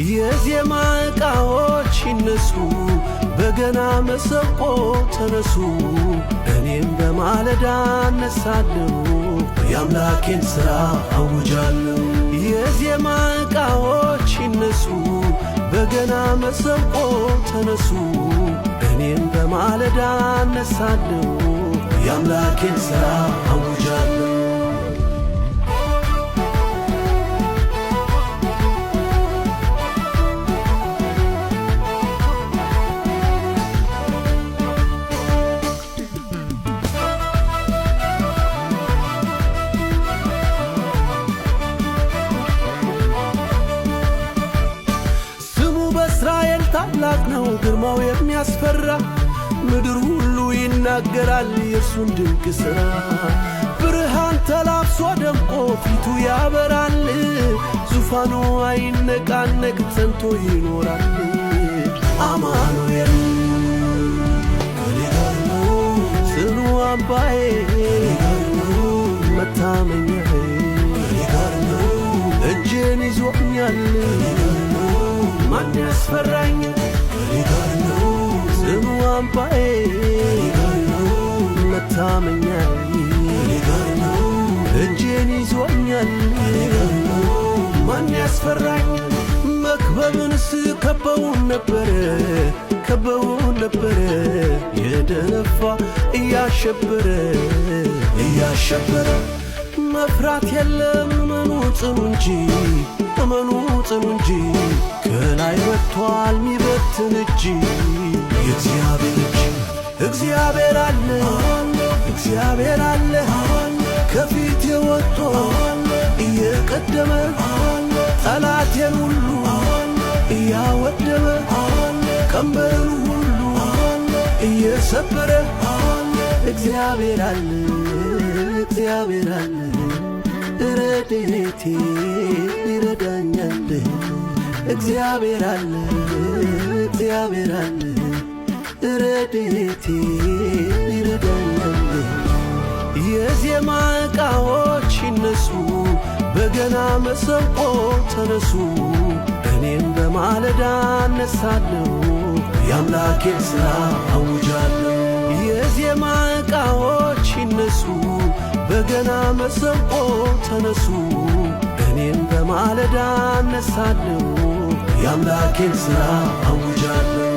የዜማ ዕቃዎች ይነሱ፣ በገና መሰንቆ ተነሱ። እኔም በማለዳ እነሳለሁ፣ የአምላኬን ሥራ አውጃለሁ። የዜማ ዕቃዎች ይነሱ፣ በገና መሰንቆ ተነሱ። እኔም በማለዳ እነሳለሁ፣ የአምላኬን ሥራ አውጃለሁ። እስራኤል ታላቅ ነው ግርማው የሚያስፈራ፣ ምድር ሁሉ ይናገራል የእርሱን ድንቅ ሥራ። ብርሃን ተላብሶ ደምቆ ፊቱ ያበራል፣ ዙፋኑ አይነቃነቅ ጸንቶ ይኖራል። አማኑኤል ከኔ ጋር ነው፣ ጽኑ አምባዬ ከኔ ጋር ነው፣ መታመኛዬ ከኔ ጋር ነው፣ እጄን ይዞኛል ማን ያስፈራኝ? ከኔ ጋር ነው፣ ጽኑ አምባዬ ከኔ ጋር ነው፣ መታመኛዬ ከኔ ጋር ነው፣ እጄን ይዞኛል ከኔ ጋር ነው፣ ማን ያስፈራኝ? መክበብንስ ከበውን ነበረ የደነፋ እያሸበረ መፍራት የለም እመኑ ጽኑ እንጂ ከላይ ወጥቷል ሚበትን እጅ። የእግዚአብሔር እጅ እግዚአብሔር አለ ከፊቴ ወጥቶ እየቀደመ ጠላቴን ሁሉ እያወደመ ቀንበርን ሁሉ እየሰበረ እግዚአብሔር አለ ረድኤቴ ይረዳኛል። እግዚአብሔር አለ ረድኤቴ ይረዳኛል። የዜማ ዕቃዎች ይነሱ፣ በገና መሰንቆ ተነሱ። እኔም በማለዳ እነሳለሁ፣ የአምላኬን ሥራ አውጃለሁ። የዜማ ዕቃዎች ይነሱ፣ በገና መሰንቆ ተነሱ። እኔም በማለዳ እነሳለሁ፣ የአምላኬን ሥራ አውጃለሁ።